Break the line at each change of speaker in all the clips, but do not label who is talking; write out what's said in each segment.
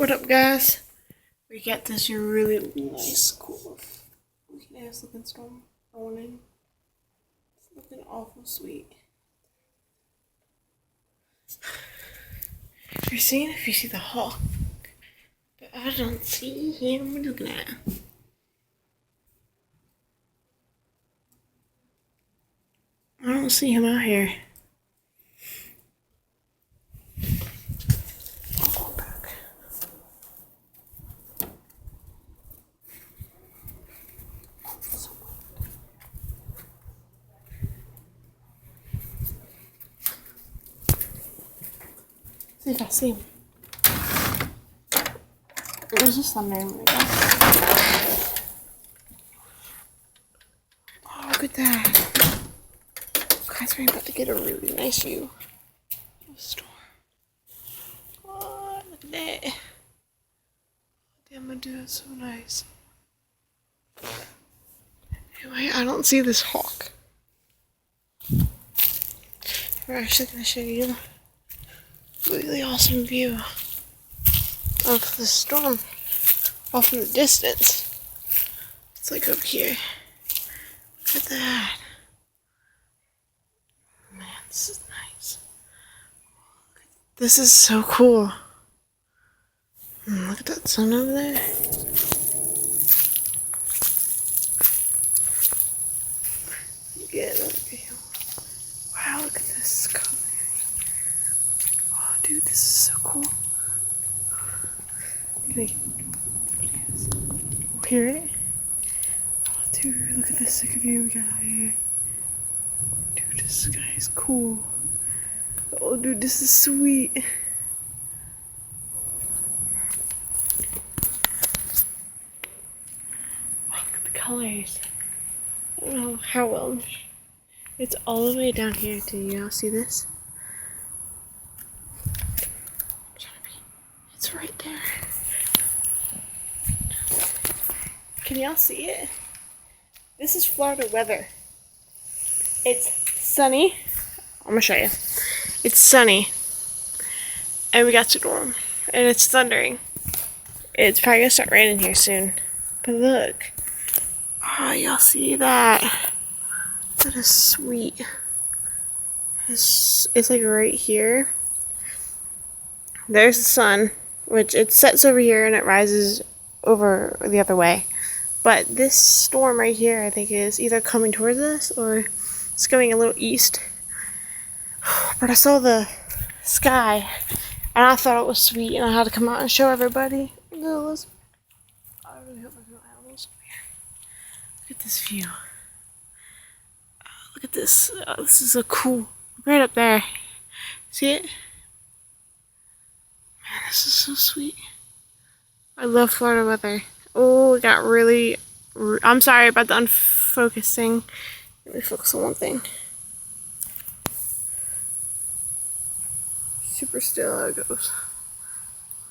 What up, guys? We got this really nice, cool, ass looking storm going in. It's looking awful sweet. You're seeing if you see the hawk, but I don't see him. What are you looking at? I don't see him out here. See if I see him. There's just thunder right now. Oh, look at that. Guys, we're about to get a really nice view of the storm. Oh, look at that. Damn, my dude, that's so nice. Anyway, I don't see this hawk. We're actually going to show you a really awesome view of the storm off in the distance. It's like over here. Look at that. Man, this is nice. This is so cool. Look at that sun over there. Get that view. Wow, look at this color. Oh, dude, this is so cool. Hear it? Oh, dude, look at this sick view we got out here. Dude, this sky is cool. Oh, dude, this is sweet. Oh, look at the colors. I don't know how well. It's all the way down here too. Y'all see this? It's right there. Can y'all see it? This is Florida weather. It's sunny. I'm gonna show you. It's sunny. And we got storm. And it's thundering. It's probably gonna start raining here soon. But look. Oh, y'all see that? That is sweet. It's like right here. There's the sun, which it sets over here and it rises over the other way. But this storm right here, I think, is either coming towards us or it's going a little east. But I saw the sky and I thought it was sweet and I had to come out and show everybody. I really hope there's no animals over here. Look at this view. Look at this. Oh, this is so cool. Right up there. See it? Man, this is so sweet. I love Florida weather. Oh, it got really... I'm sorry about the unfocusing. Let me focus on one thing. Super still how it goes.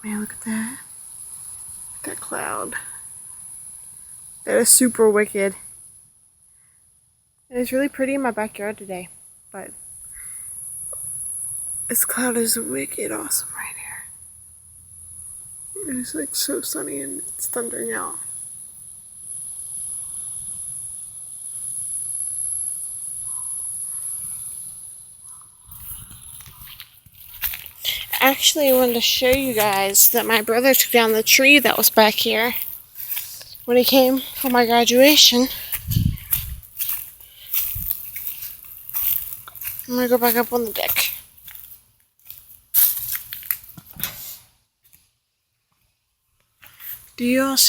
Man, look at that. Look at that cloud. That is super wicked. It's really pretty in my backyard today, but this cloud is wicked awesome right here. It's like so sunny and it's thundering out. Actually, I wanted to show you guys that my brother took down the tree that was back here when he came for my graduation. I'm gonna go back up on the deck. Do you all see?